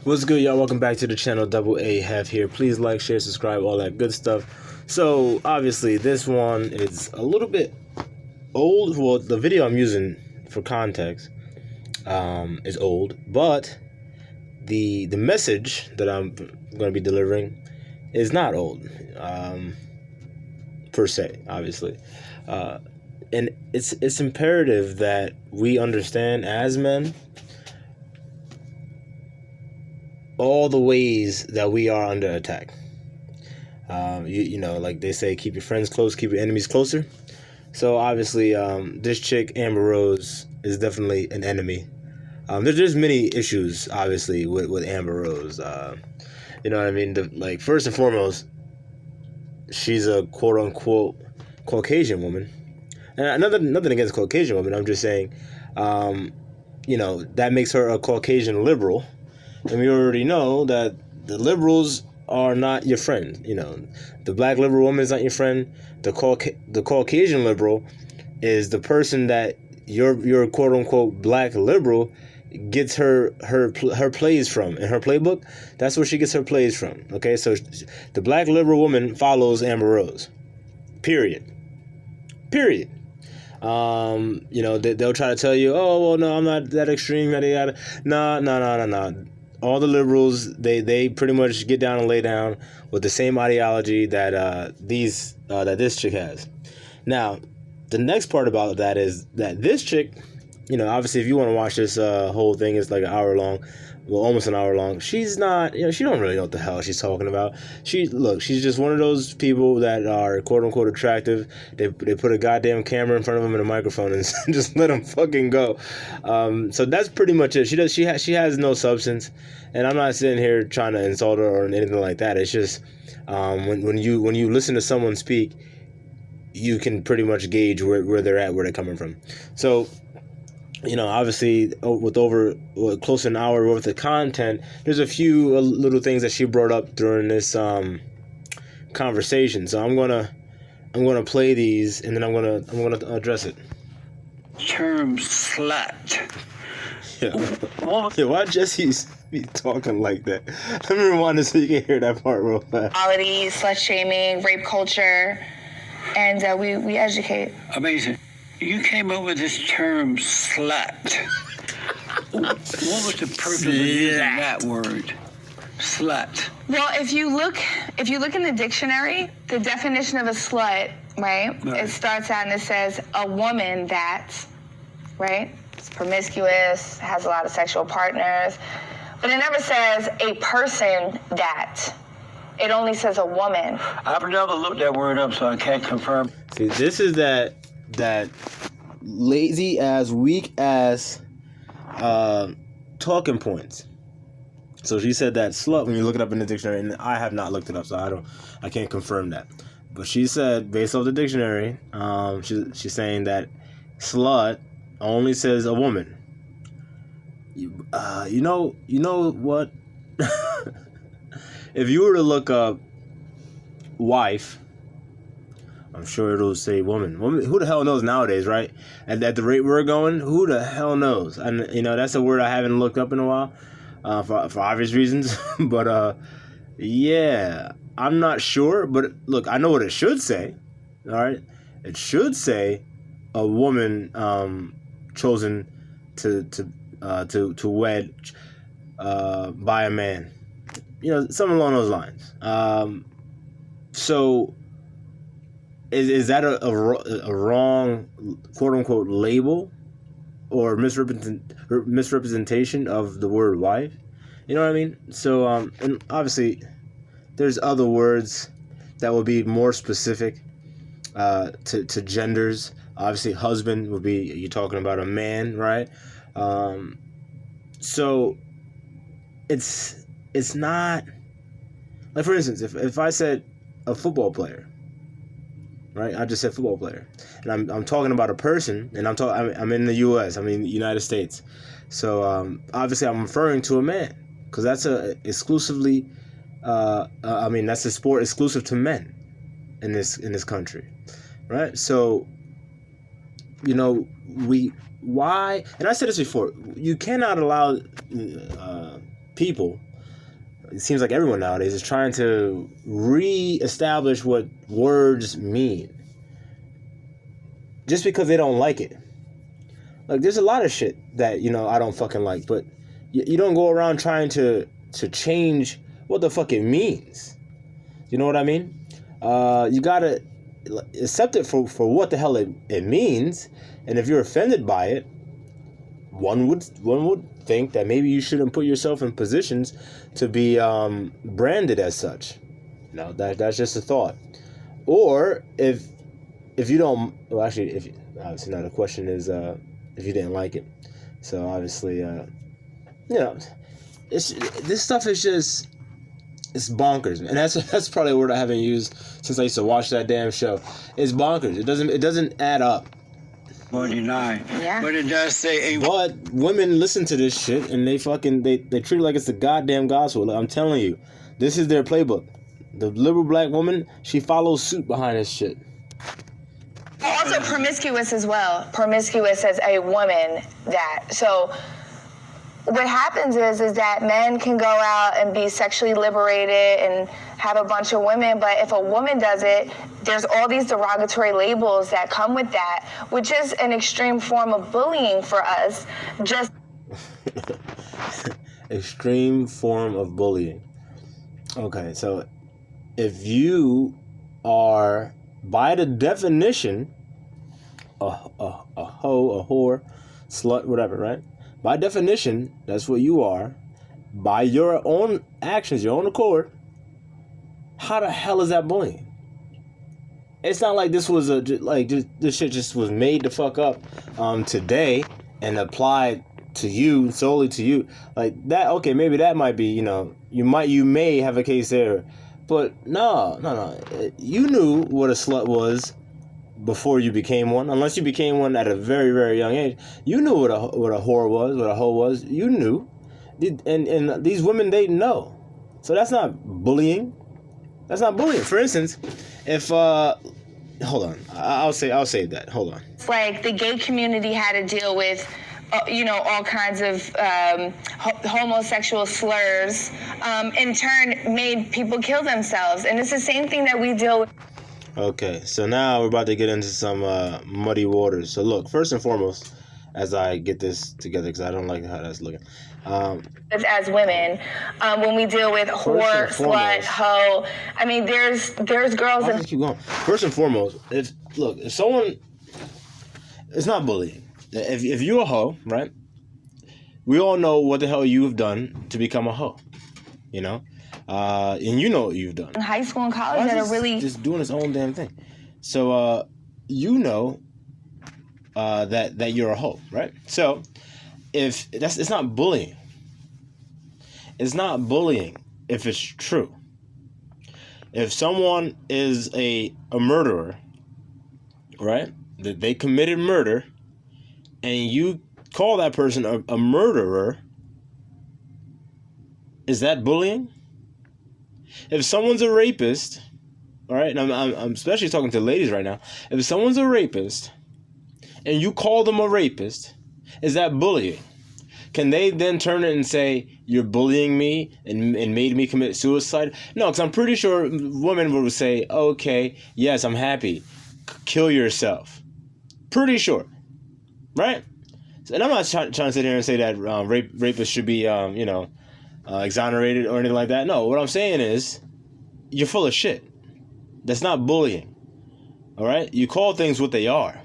What's good, y'all? Welcome back to the channel. Double A have here. Please like, share, subscribe, all that good stuff. So obviously this one is a little bit old. Well, the video I'm using for context is old, but the message that I'm going to be delivering is not old per se, obviously. And it's imperative that we understand as men all the ways that we are under attack. You know, like they say, keep your friends close, keep your enemies closer. So obviously, this chick, Amber Rose, is definitely an enemy. There's many issues, obviously, with Amber Rose. You know what I mean? Like, first and foremost, she's a quote-unquote Caucasian woman. And nothing against Caucasian women. I'm just saying, you know, that makes her a Caucasian liberal. And we already know that the liberals are not your friend. You know, the black liberal woman is not your friend. The Caucasian liberal is the person that your quote unquote black liberal gets her plays from. In her playbook, that's where she gets her plays from. Okay, so the black liberal woman follows Amber Rose. Period. You know, they'll try to tell you, oh, well, no, I'm not that extreme. No. All the liberals, they pretty much get down and lay down with the same ideology that this chick has. Now, the next part about that is that this chick, you know, obviously if you want to watch this whole thing, it's like an hour long, well, almost an hour long. She's not, you know, she don't really know what the hell she's talking about. She's just one of those people that are quote unquote attractive. They put a goddamn camera in front of them and a microphone and just let them fucking go. So that's pretty much it. She has no substance, and I'm not sitting here trying to insult her or anything like that. It's just when you listen to someone speak, you can pretty much gauge where they're at, where they're coming from. So, you know, obviously, with close to an hour worth of content, there's a few little things that she brought up during this conversation. So I'm gonna play these, and then I'm gonna address it. Term slut. Yeah. Why Jesse be talking like that? Let me rewind this so you can hear that part real fast. Quality, slut shaming, rape culture, and we educate. Amazing. You came up with this term slut. What was the purpose of using that word? Slut. Well, if you look in the dictionary, the definition of a slut, right? It starts out and it says a woman that, right? It's promiscuous, has a lot of sexual partners, but it never says a person that. It only says a woman. I've never looked that word up, so I can't confirm. See, this is that lazy ass, weak ass talking points. So she said that slut when you look it up in the dictionary, and I have not looked it up, so I can't confirm that. But she said, based off the dictionary, she's saying that slut only says a woman. You know what? If you were to look up wife, I'm sure it'll say woman. Who the hell knows nowadays, right? At the rate we're going, who the hell knows? And, you know, that's a word I haven't looked up in a while for obvious reasons. But, yeah, I'm not sure. But, look, I know what it should say, all right? It should say a woman chosen to wed by a man. You know, something along those lines. So... Is that a wrong, quote-unquote, label or misrepresentation of the word wife? You know what I mean? So, and obviously, there's other words that will be more specific to genders. Obviously, husband would be, you're talking about a man, right? So, it's not... Like, for instance, if I said a football player... Right, I just said football player, and I'm talking about a person, and I'm in the U.S. I'm in the United States, so obviously I'm referring to a man because that's that's a sport exclusive to men in this country, right? So, you know, why? And I said this before. You cannot allow people it seems like everyone nowadays is trying to re-establish what words mean. Just because they don't like it. Like, there's a lot of shit that, I don't fucking like, but you don't go around trying to change what the fuck it means. You know what I mean? You gotta accept it for what the hell it means, and if you're offended by it, one would think that maybe you shouldn't put yourself in positions to be branded as such. That's just a thought. Or if you don't, well, actually, obviously now the question is if you didn't like it. So obviously, this stuff is just, it's bonkers, and that's probably a word I haven't used since I used to watch that damn show. It's bonkers. It doesn't add up. 49. Yeah. But it does say a But women listen to this shit and they treat it like it's the goddamn gospel. Like, I'm telling you, this is their playbook. The liberal black woman, she follows suit behind this shit. Also promiscuous as well. Promiscuous as a woman so what happens is that men can go out and be sexually liberated and have a bunch of women, but if a woman does it, there's all these derogatory labels that come with that, which is an extreme form of bullying for us. Just Extreme form of bullying. Okay, so if you are, by the definition, a hoe, a whore, slut, whatever, right? By definition, that's what you are. By your own actions, your own accord, how the hell is that bullying? It's not like this was this shit just was made to fuck up today and applied to you, solely to you. Like that, okay, maybe that might be, you may have a case there. But no. You knew what a slut was before you became one, unless you became one at a very, very young age. You knew what a whore was, what a hoe was. You knew, and these women, they know. So that's not bullying. That's not bullying. For instance, if hold on, I'll save that. Hold on. it's like the gay community had to deal with all kinds of homosexual slurs, in turn made people kill themselves, and it's the same thing that we deal with. Okay, so now we're about to get into some muddy waters. So look, first and foremost, as I get this together, because I don't like how that's looking. As women, when we deal with whore, slut, hoe, I mean, there's girls I'll just keep going. First and foremost, if someone, it's not bullying. If you're a hoe, right? We all know what the hell you've done to become a hoe, and you know what you've done. in high school and college that are really just doing its own damn thing. So that you're a hoe, right? So it's not bullying. It's not bullying if it's true. If someone is a murderer, right? That they committed murder, and you call that person a murderer, is that bullying? If someone's a rapist, all right, and I'm especially talking to ladies right now. If someone's a rapist and you call them a rapist, is that bullying? Can they then turn it and say, you're bullying me and made me commit suicide? No, because I'm pretty sure women would say, okay, yes, I'm happy. Kill yourself. Pretty sure. Right? And I'm not trying to sit here and say that rapists should be, exonerated or anything like that. No, what I'm saying is, you're full of shit. That's not bullying. All right? You call things what they are.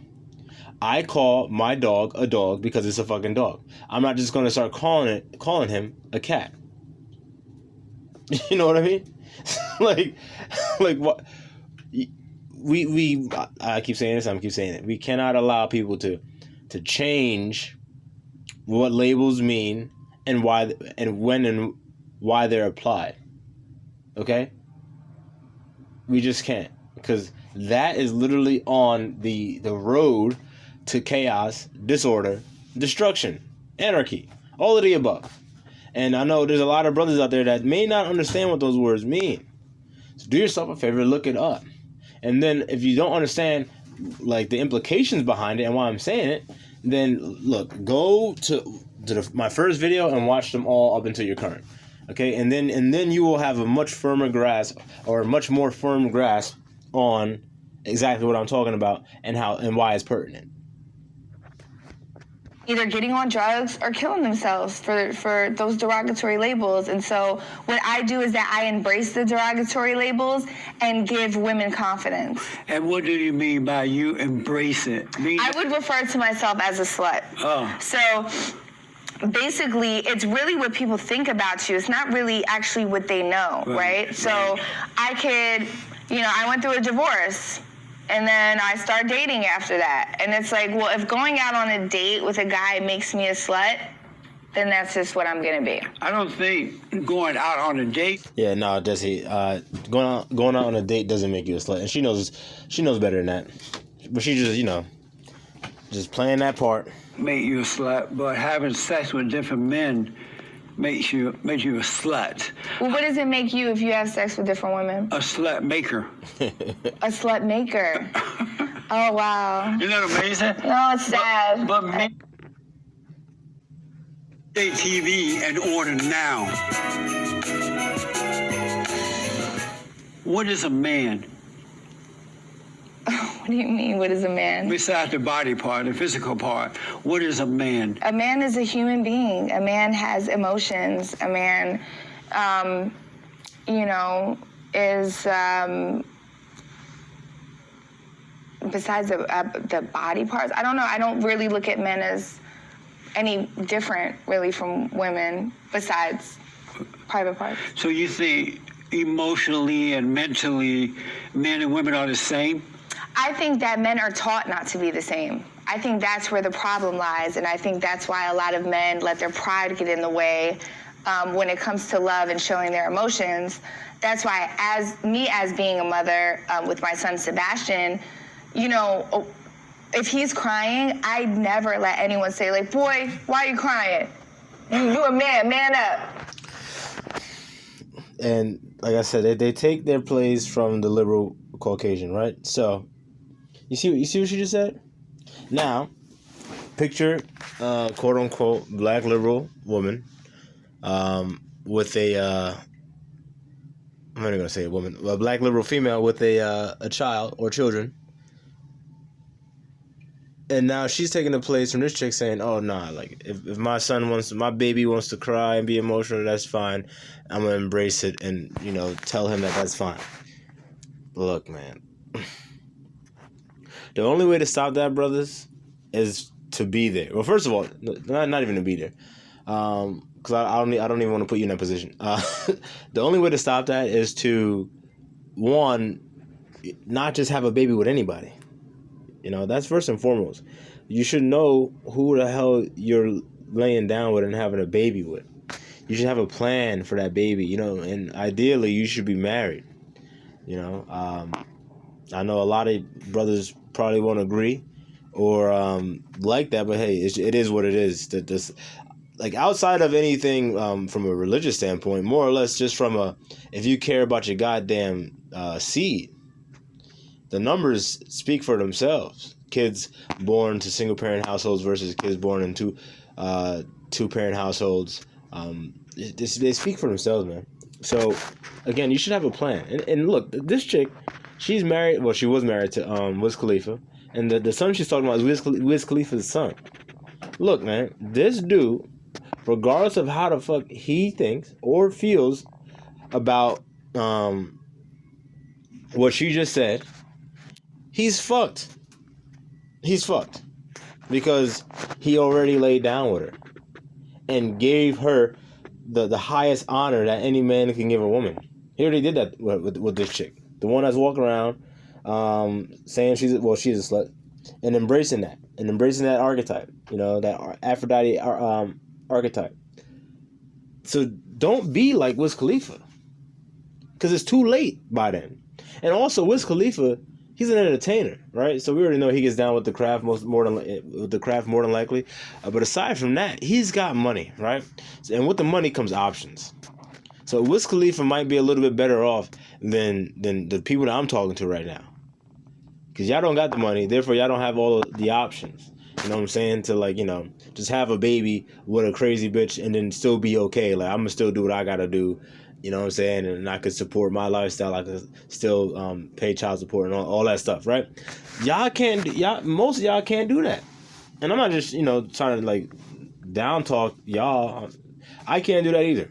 I call my dog a dog because it's a fucking dog. I'm not just going to start calling him a cat. You know what I mean? like what? I keep saying this. I keep saying it. We cannot allow people to change what labels mean and why and when and why they're applied. Okay? We just can't, because that is literally on the road to chaos, disorder, destruction, anarchy, all of the above. And I know there's a lot of brothers out there that may not understand what those words mean. So do yourself a favor, look it up. And then if you don't understand like the implications behind it and why I'm saying it, then look, go to my first video and watch them all up until your current. Okay, and then you will have a much firmer grasp, or a much more firm grasp on exactly what I'm talking about and how and why it's pertinent. Either getting on drugs or killing themselves for those derogatory labels. And so what I do is that I embrace the derogatory labels and give women confidence. And what do you mean by you embrace it? I would refer to myself as a slut. Oh. So basically, it's really what people think about you. It's not really actually what they know, right? So I could, I went through a divorce. And then I start dating after that. And it's like, well, if going out on a date with a guy makes me a slut, then that's just what I'm going to be. I don't think going out on a date. Yeah, no, Jesse, going out on a date doesn't make you a slut. And she knows better than that. But she just, just playing that part. Make you a slut, but having sex with different men makes you a slut. Well, what does it make you if you have sex with different women? A slut maker. A slut maker. Oh, wow. Isn't that amazing? No, it's sad. But make TV in order now. What is a man? What do you mean, what is a man? Besides the body part, the physical part, what is a man? A man is a human being. A man has emotions. A man, is, besides the body parts, I don't know. I don't really look at men as any different, really, from women, besides private parts. So you think emotionally and mentally, men and women are the same? I think that men are taught not to be the same. I think that's where the problem lies, and I think that's why a lot of men let their pride get in the way when it comes to love and showing their emotions. That's why, as being a mother with my son Sebastian, if he's crying, I never let anyone say, like, boy, why are you crying? You a man up. And like I said, they take their plays from the liberal Caucasian, right? So, you see what she just said? Now, picture quote unquote black liberal woman with a I'm not gonna say a woman, a black liberal female with a child or children. And now she's taking the place from this chick saying, oh, nah, like, if my baby wants to cry and be emotional, that's fine. I'm going to embrace it and, tell him that that's fine. Look, man. The only way to stop that, brothers, is to be there. Well, first of all, not even to be there. Because I don't even want to put you in that position. The only way to stop that is to, one, not just have a baby with anybody. That's first and foremost. You should know who the hell you're laying down with and having a baby with. You should have a plan for that baby, and ideally you should be married. I know a lot of brothers probably won't agree or like that, but hey, it is what it is. Like, outside of anything from a religious standpoint, more or less just from if you care about your goddamn seed, the numbers speak for themselves. Kids born to single-parent households versus kids born in two-parent households. They speak for themselves, man. So, again, you should have a plan. And look, this chick, she's married. Well, she was married to Wiz Khalifa. And the son she's talking about is Wiz Khalifa's son. Look, man, this dude, regardless of how the fuck he thinks or feels about what she just said, he's fucked. He's fucked. Because he already laid down with her and gave her the highest honor that any man can give a woman. He already did that with this chick. The one that's walking around saying she's a slut and embracing that archetype, that Aphrodite archetype. So don't be like Wiz Khalifa, because it's too late by then. And also, Wiz Khalifa, he's an entertainer, right? So we already know he gets down with the craft more than likely. But aside from that, he's got money, right? And with the money comes options. So Wiz Khalifa might be a little bit better off than the people that I'm talking to right now, because y'all don't got the money, therefore y'all don't have all of the options. You know what I'm saying? To like, just have a baby with a crazy bitch and then still be okay. Like I'm gonna still do what I gotta do. You know what I'm saying? And I could support my lifestyle. I could still pay child support and all that stuff, right? Most of y'all can't do that. And I'm not just, trying to like down talk y'all. I can't do that either.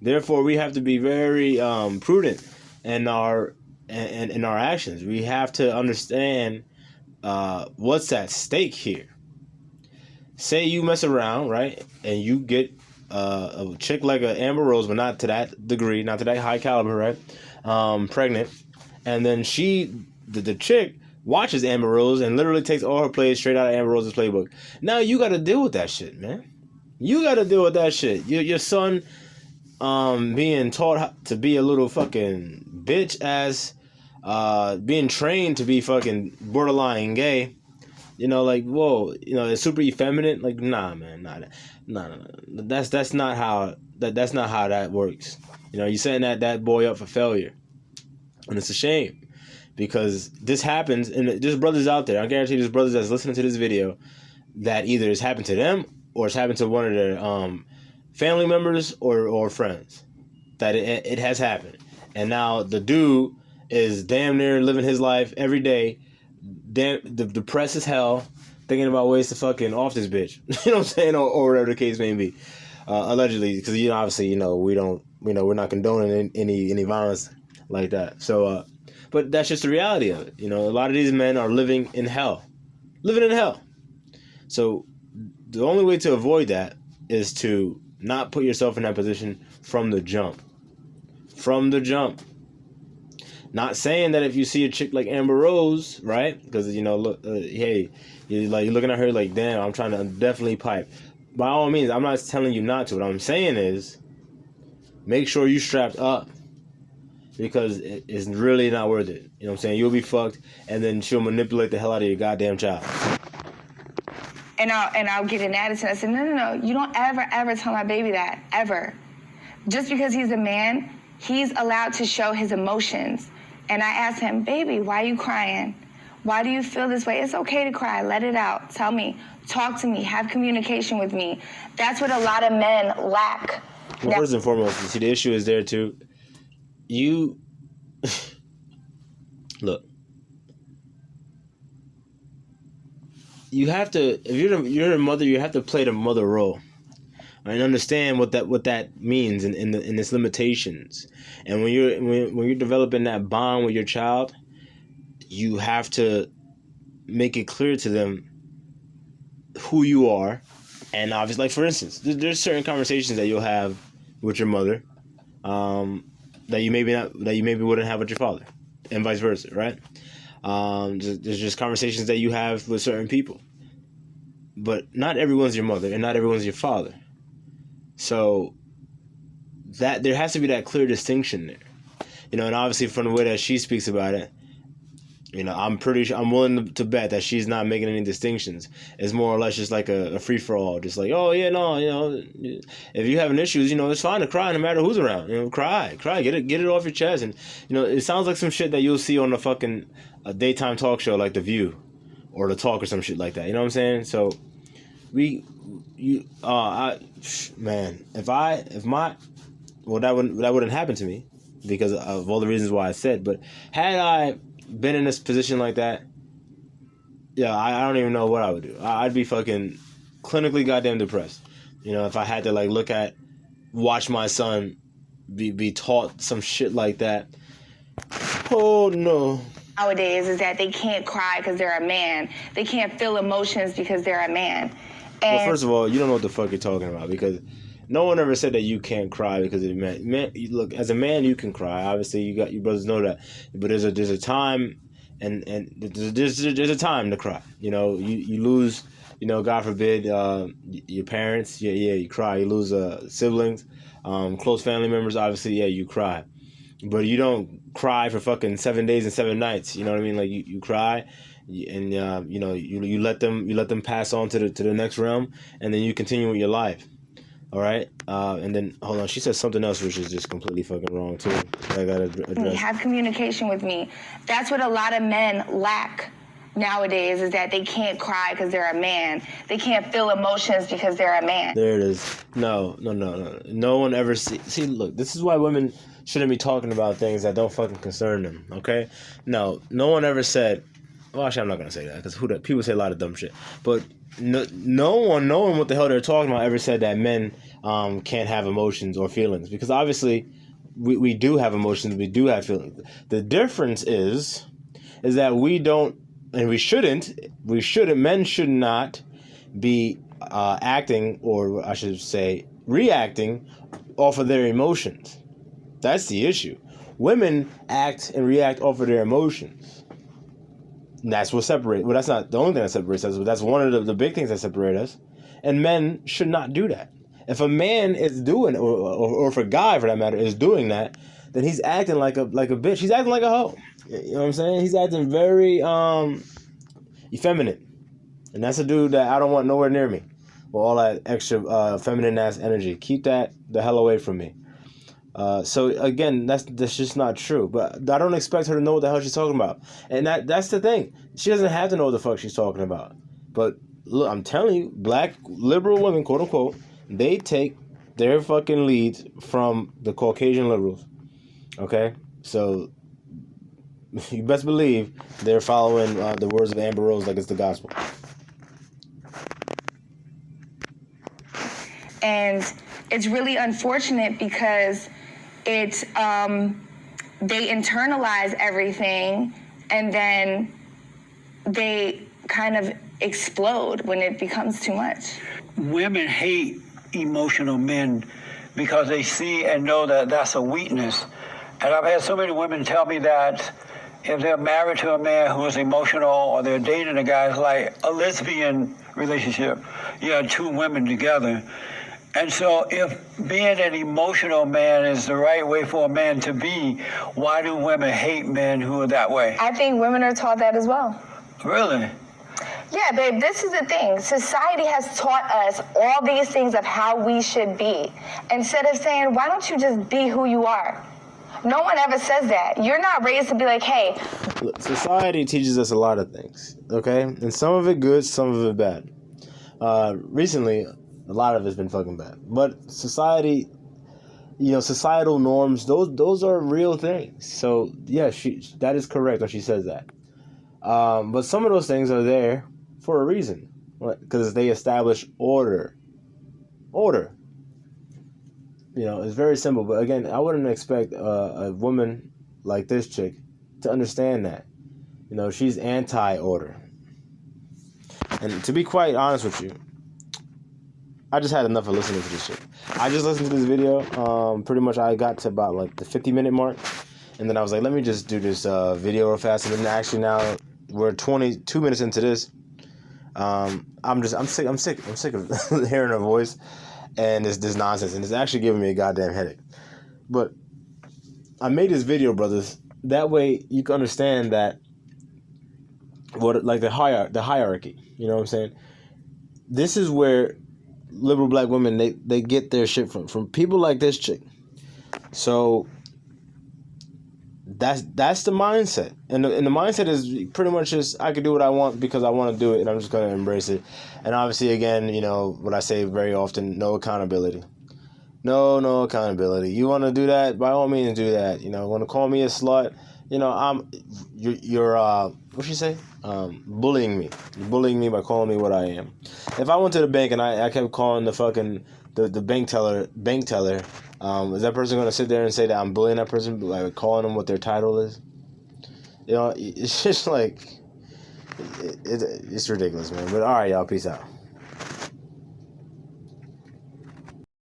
Therefore, we have to be very prudent in our actions. We have to understand what's at stake here. Say you mess around, right, and you get a chick like a Amber Rose, but not to that degree, not to that high caliber, right? Pregnant, and then the chick watches Amber Rose and literally takes all her plays straight out of Amber Rose's playbook. Now you got to deal with that shit, man. You got to deal with that shit. Your son being taught to be a little fucking bitch ass, being trained to be fucking borderline gay. Like, whoa, it's super effeminate. Like, nah, man, nah. That's not how that works. You're setting that boy up for failure, and it's a shame because this happens, and there's brothers out there. I guarantee there's brothers that's listening to this video that either it's happened to them or it's happened to one of their family members or friends. That it has happened, and now the dude is damn near living his life every day. Depressed as hell, thinking about ways to fucking off this bitch. You know what I'm saying, or whatever the case may be. Allegedly, because obviously, we're not condoning any violence like that. So, but that's just the reality of it. A lot of these men are living in hell. So, the only way to avoid that is to not put yourself in that position from the jump. Not saying that if you see a chick like Amber Rose, right? Because look, hey, you're looking at her like, damn, I'm trying to definitely pipe. By all means, I'm not telling you not to. What I'm saying is, make sure you strapped up, because it's really not worth it. You know what I'm saying? You'll be fucked, and then she'll manipulate the hell out of your goddamn child. And I'll get an attitude. I said, no, you don't ever tell my baby that, ever. Just because he's a man, he's allowed to show his emotions. And I asked him, baby, why are you crying? Why do you feel this way? It's okay to cry. Let it out. Tell me. Talk to me. Have communication with me. That's what a lot of men lack. Well, first and foremost, you see, the issue is there too. You look. You have to. If you're a mother, you have to play the mother role. And understand what that means in its limitations. And when you're developing that bond with your child, you have to make it clear to them who you are. And obviously, like for instance, there's certain conversations that you'll have with your mother that you maybe wouldn't have with your father, and vice versa, right? There's just conversations that you have with certain people, but not everyone's your mother and not everyone's your father. So that there has to be that clear distinction there, and obviously from the way that she speaks about it, I'm willing to bet that she's not making any distinctions. It's more or less just like a free for all, just like, oh yeah, no, if you having issues, it's fine to cry no matter who's around. Cry, get it off your chest, and it sounds like some shit that you'll see on a fucking daytime talk show like The View, or The Talk or some shit like that. You know what I'm saying? So that wouldn't happen to me because of all the reasons why I said. But had I been in this position like that, I don't even know what I would do. I'd be fucking clinically goddamn depressed. If I had to watch my son be taught some shit like that. Oh no. Nowadays is that they can't cry because they're a man. They can't feel emotions because they're a man. And well, first of all, you don't know what the fuck you're talking about, because no one ever said that you can't cry because of a man. Look, as a man, you can cry. Obviously, your brothers know that. But there's a time, and there's a time to cry. You lose, God forbid, your parents. Yeah, you cry. You lose siblings, close family members. Obviously, yeah, you cry. But you don't cry for fucking 7 days and 7 nights. You know what I mean? Like you cry. And you let them pass on to the next realm, and then you continue with your life. All right, and then hold on. She said something else which is just completely fucking wrong too. I gotta address. Have communication with me. That's what a lot of men lack. nowadays is that they can't cry because they're a man. They can't feel emotions because they're a man. There it is. No. No one ever see, look, this is why women shouldn't be talking about things that don't fucking concern them, okay? No one ever said, well, actually, I'm not going to say that because people say a lot of dumb shit. But no one knowing what the hell they're talking about ever said that men can't have emotions or feelings. Because obviously, we do have emotions, we do have feelings. The difference is that we don't, and we shouldn't, men should not be acting, or I should say, reacting off of their emotions. That's the issue. Women act and react off of their emotions. And that's what separates. Well, that's not the only thing that separates us, but that's one of the big things that separate us. And men should not do that. If a man is doing, or if a guy for that matter is doing that, then he's acting like a bitch. He's acting like a hoe. You know what I'm saying? He's acting very effeminate. And that's a dude that I don't want nowhere near me with all that extra feminine ass energy. Keep that the hell away from me. So again, that's just not true. But I don't expect her to know what the hell she's talking about. And that's the thing. She doesn't have to know what the fuck she's talking about. But look, I'm telling you, black liberal women, quote unquote, they take their fucking leads from the Caucasian liberals. Okay? So you best believe they're following the words of Amber Rose like it's the gospel. And it's really unfortunate because it's they internalize everything and then they kind of explode when it becomes too much. Women hate emotional men because they see and know that that's a weakness. And I've had so many women tell me that if they're married to a man who is emotional or they're dating a guy, it's like a lesbian relationship. You have two women together. And so if being an emotional man is the right way for a man to be, why do women hate men who are that way? I think women are taught that as well. Really? Yeah, babe, this is the thing. Society has taught us all these things of how we should be. Instead of saying, why don't you just be who you are? No one ever says that. You're not raised to be like, hey. Look, society teaches us a lot of things, okay? And some of it good, some of it bad. Recently, a lot of it's been fucking bad. But society, societal norms, those are real things. So, yeah, that is correct when she says that. But some of those things are there for a reason. Because they establish order. Order. It's very simple. But again, I wouldn't expect a woman like this chick to understand that. She's anti-order. And to be quite honest with you, I just had enough of listening to this shit. I just listened to this video. Pretty much I got to about like the 50-minute mark. And then I was like, let me just do this video real fast. And then actually now we're 22 minutes into this. I'm sick of hearing her voice and this nonsense. And it's actually giving me a goddamn headache. But I made this video, brothers. That way you can understand that the hierarchy. You know what I'm saying? This is where liberal black women, they get their shit from people like this chick. So that's the mindset. And the mindset is pretty much just, I can do what I want because I want to do it, and I'm just going to embrace it. And obviously, again, what I say very often, no accountability. No accountability. You want to do that? By all means, do that. Want to call me a slut? You're what'd she say? Bullying me. You're bullying me by calling me what I am. If I went to the bank and I kept calling the fucking the bank teller, is that person gonna sit there and say that I'm bullying that person by calling them what their title is? It's just like it's ridiculous, man. But all right, y'all, peace out.